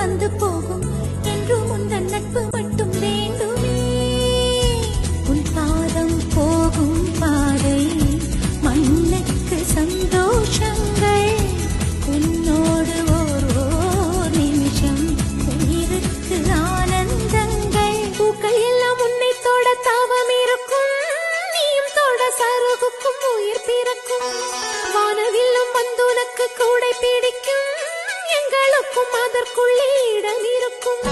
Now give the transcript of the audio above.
வந்து போகும் என்றும் உந்தன் நட்பு மட்டும் வேண்டுமே. உன் பாதம் போகும் பாதை மண்ணுக்கு சந்தோஷங்கள், உன்னோடு ஓர் நிமிஷம் உயிருக்கு ஆனந்தங்கள். பூக்கள் எல்லாம் உன்னை தொட தாவம் இருக்கும், நீயும் தொட சருகுக்கும் உயிர் பிறக்கும். வானவில்லும் வந்து உனக்கு கூடை பிடிக்கும், எங்களுக்கும் அதற்குள்ளே இடம் இருக்கும்.